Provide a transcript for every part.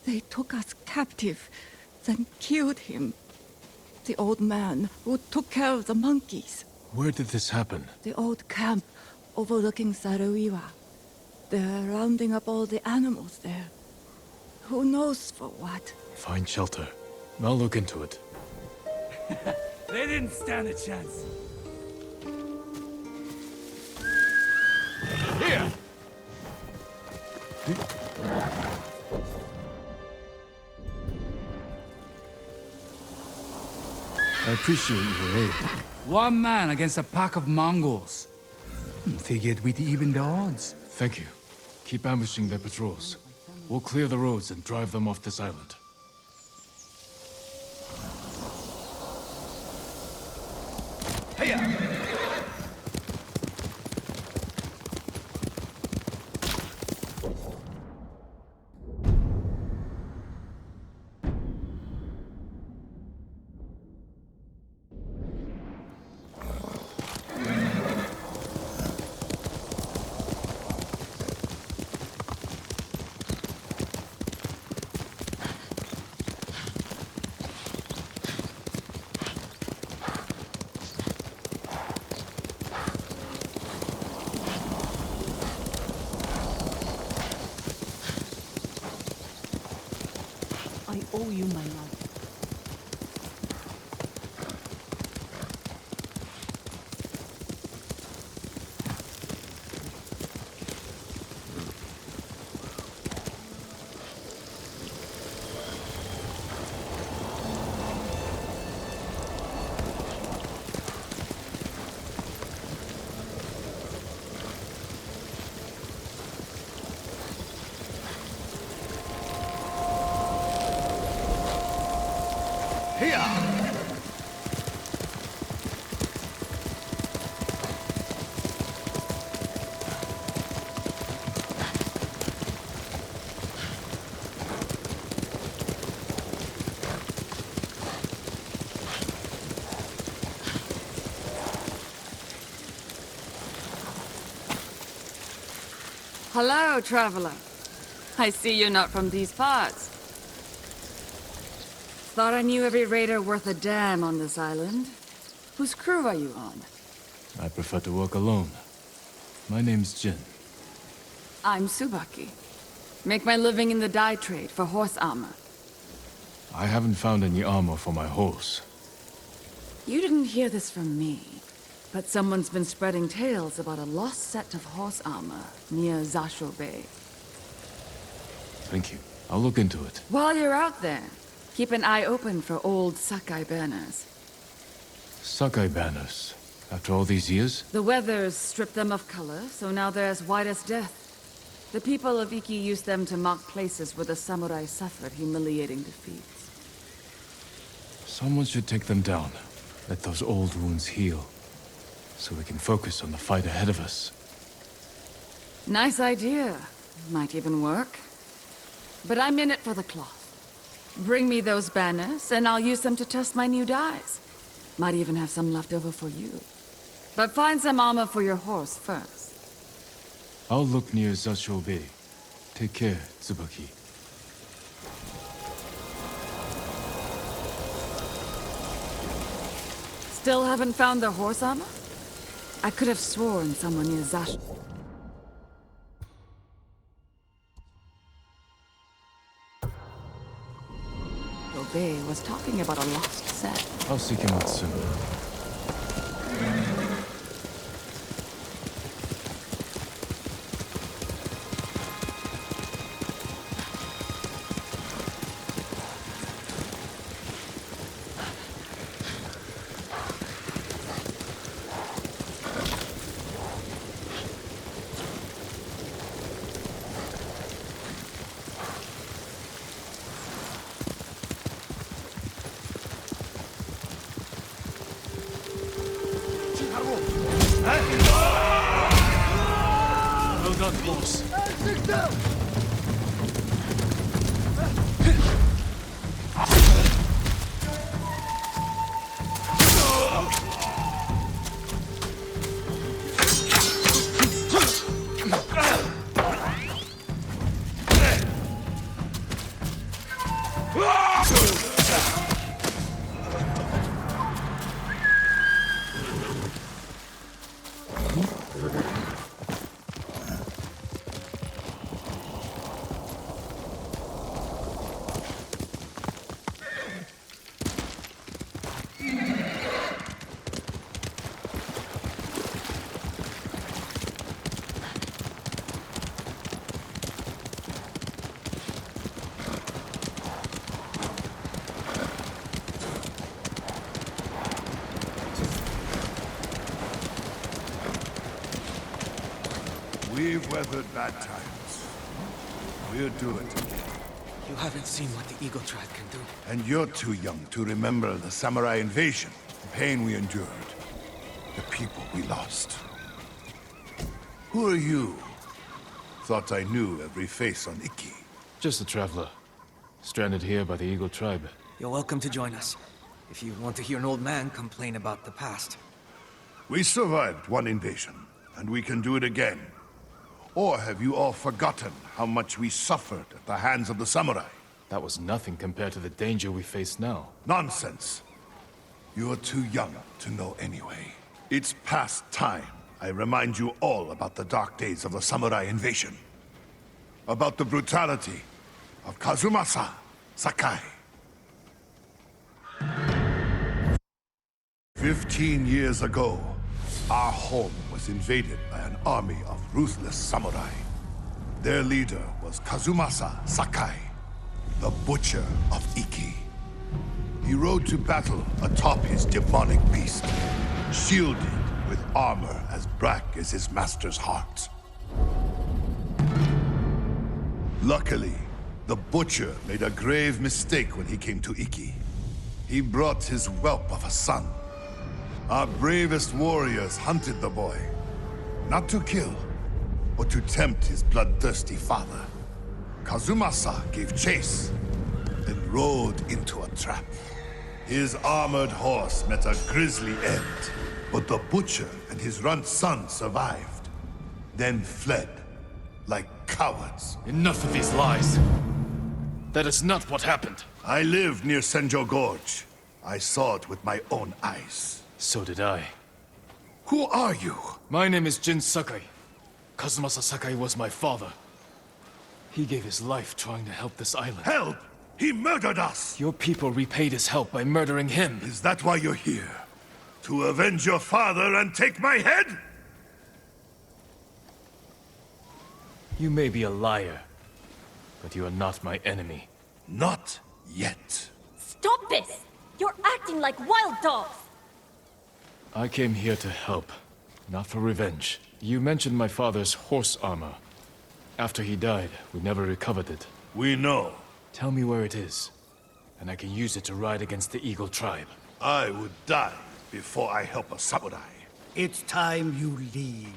They took us captive, then killed him. The old man who took care of the monkeys. Where did this happen? The old camp overlooking Saruiwa. They're rounding up all the animals there. Who knows for what? Find shelter. I'll look into it. They didn't stand a chance. Here! I appreciate your aid. One man against a pack of Mongols. Figured we'd even the odds. Thank you. Keep ambushing their patrols. We'll clear the roads and drive them off this island. I owe you my life. Hello, traveler. I see you're not from these parts. Thought I knew every raider worth a damn on this island. Whose crew are you on? I prefer to work alone. My name's Jin. I'm Tsubaki. Make my living in the dye trade for horse armor. I haven't found any armor for my horse. You didn't hear this from me, but someone's been spreading tales about a lost set of horse armor near Zasho Bay. Thank you. I'll look into it. While you're out there, keep an eye open for old Sakai banners. Sakai banners. After all these years? The weather's stripped them of color, so now they're as white as death. The people of Iki used them to mark places where the samurai suffered humiliating defeats. Someone should take them down. Let those old wounds heal. So we can focus on the fight ahead of us. Nice idea. Might even work. But I'm in it for the cloth. Bring me those banners, and I'll use them to test my new dyes. Might even have some left over for you. But find some armor for your horse first. I'll look near Zasho Bay. Take care, Tsubaki. Still haven't found the horse armor? I could have sworn someone near Zasho Bay was talking about a lost set. I'll seek him out soon. Well done, boss. We've weathered bad times. We'll do it again. You haven't seen what the Eagle Tribe can do. And you're too young to remember the samurai invasion, the pain we endured, the people we lost. Who are you? Thought I knew every face on Iki. Just a traveler. Stranded here by the Eagle Tribe. You're welcome to join us, if you want to hear an old man complain about the past. We survived one invasion, and we can do it again. Or have you all forgotten how much we suffered at the hands of the samurai? That was nothing compared to the danger we face now. Nonsense. You're too young to know anyway. It's past time I remind you all about the dark days of the samurai invasion. About the brutality of Kazumasa Sakai. 15 years ago, our home was invaded by an army of ruthless samurai. Their leader was Kazumasa Sakai, the Butcher of Iki. He rode to battle atop his demonic beast, shielded with armor as black as his master's heart. Luckily, the Butcher made a grave mistake when he came to Iki. He brought his whelp of a son. Our bravest warriors hunted the boy, not to kill, but to tempt his bloodthirsty father. Kazumasa gave chase, then rode into a trap. His armored horse met a grisly end, but the Butcher and his runt son survived, then fled like cowards. Enough of these lies. That is not what happened. I lived near Senjo Gorge. I saw it with my own eyes. So did I. Who are you? My name is Jin Sakai. Kazumasa Sakai was my father. He gave his life trying to help this island. Help! He murdered us! Your people repaid his help by murdering him. Is that why you're here? To avenge your father and take my head? You may be a liar, but you are not my enemy. Not yet. Stop this! You're acting like wild dogs! I came here to help, not for revenge. You mentioned my father's horse armor. After he died, we never recovered it. We know. Tell me where it is, and I can use it to ride against the Eagle Tribe. I would die before I help a samurai. It's time you leave.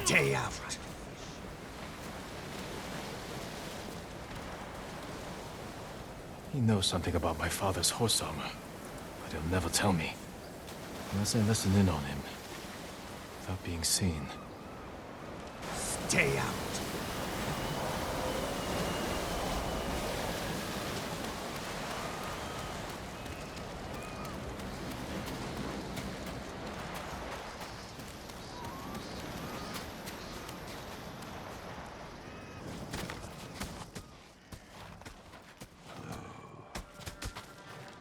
Stay out. He knows something about my father's horse armor, but he'll never tell me. Unless I listen in on him, without being seen. Stay out.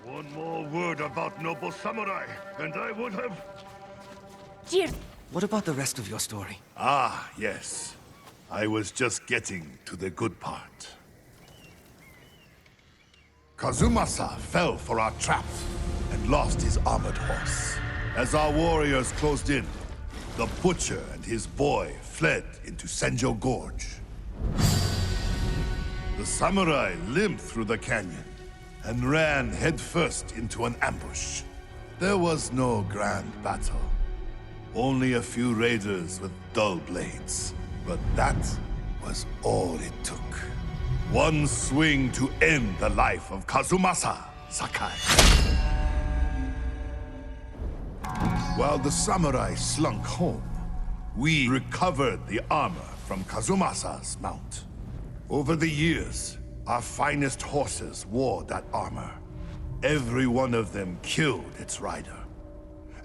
One more word about noble samurai, and I would have... Dear, What about the rest of your story? Ah, yes. I was just getting to the good part. Kazumasa fell for our trap and lost his armored horse. As our warriors closed in, the Butcher and his boy fled into Senjo Gorge. The samurai limped through the canyon and ran headfirst into an ambush. There was no grand battle. Only a few raiders with dull blades. But that was all it took. One swing to end the life of Kazumasa Sakai. While the samurai slunk home, we recovered the armor from Kazumasa's mount. Over the years, our finest horses wore that armor. Every one of them killed its rider,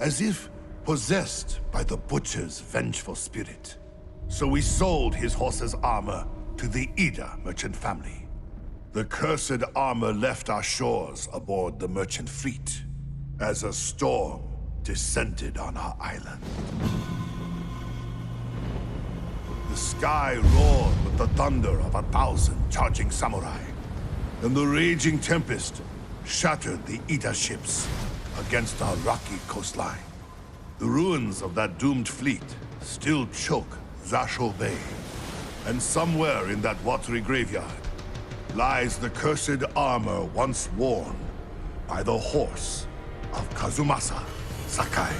as if possessed by the butcher's vengeful spirit. So we sold his horse's armor to the Ida merchant family. The cursed armor left our shores aboard the merchant fleet, as a storm descended on our island. The sky roared with the thunder of 1,000 charging samurai, and the raging tempest shattered the Ida ships against our rocky coastline. The ruins of that doomed fleet still choke Zasho Bay, and somewhere in that watery graveyard lies the cursed armor once worn by the horse of Kazumasa Sakai.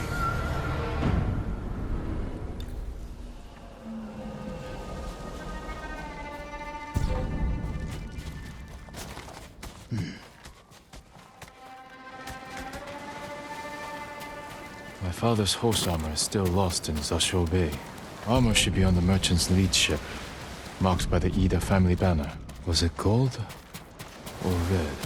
My father's horse armor is still lost in Zasho Bay. Armor should be on the merchant's lead ship, marked by the Ida family banner. Was it gold or red?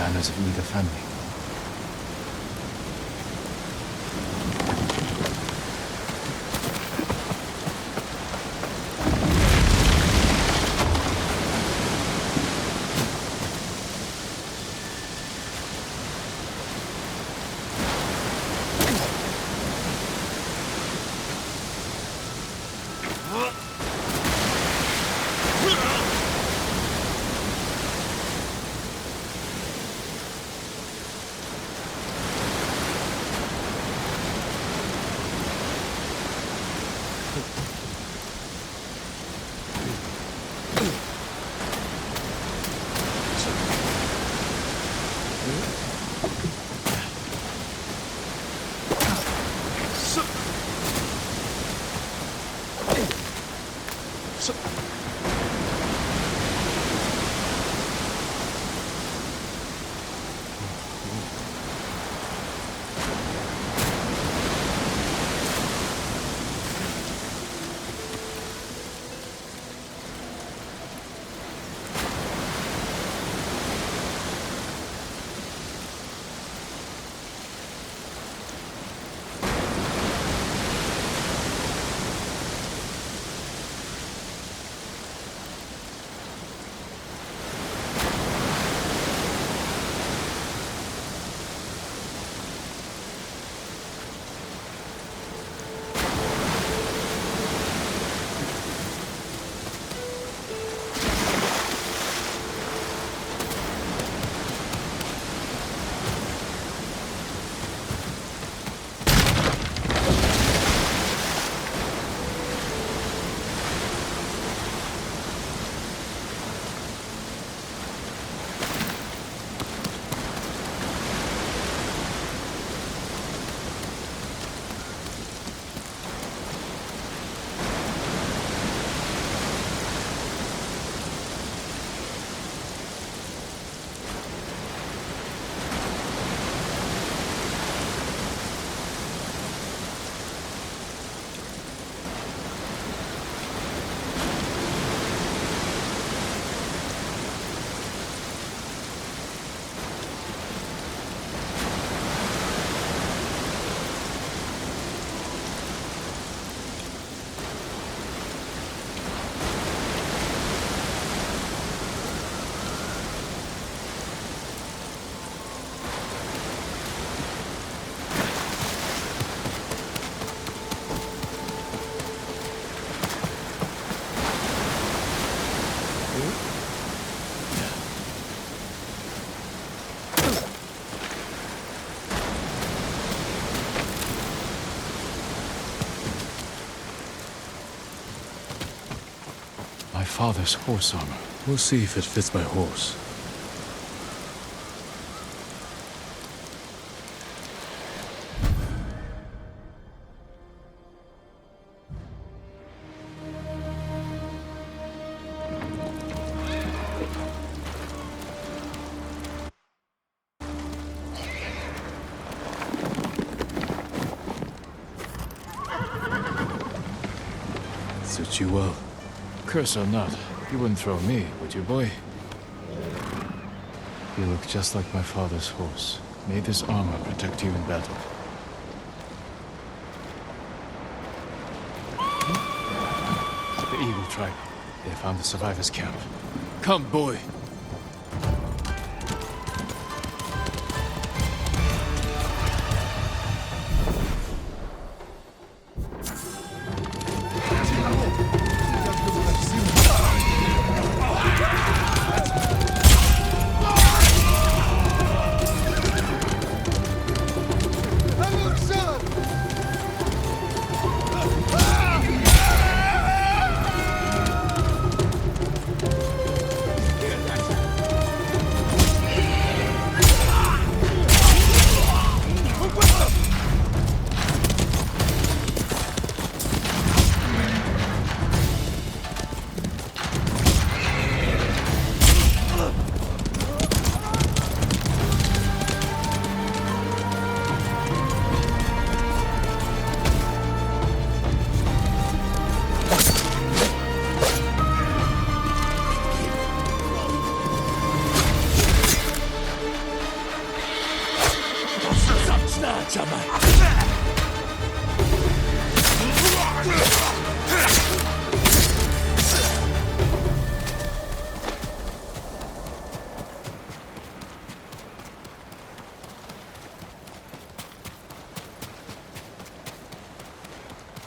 banners of either family. Father's horse armor. We'll see if it fits my horse. Suits you well. Curse or not, you wouldn't throw me, would you, boy? You look just like my father's horse. May this armor protect you in battle. The Eagle tribe. They found the survivors' camp. Come, boy!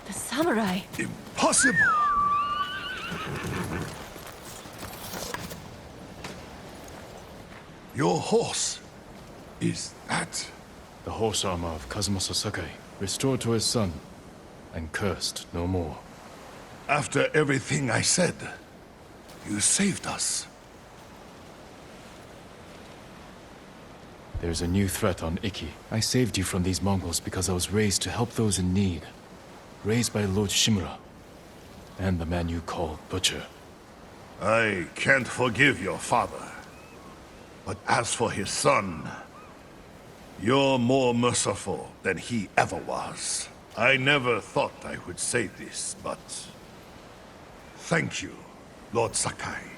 The samurai. Impossible! Your horse. Is that... The horse armor of Kazumasa Sakai, restored to his son, and cursed no more. After everything I said, you saved us. There's a new threat on Iki. I saved you from these Mongols because I was raised to help those in need. Raised by Lord Shimura, and the man you call Butcher. I can't forgive your father. But as for his son, you're more merciful than he ever was. I never thought I would say this, but... thank you, Lord Sakai.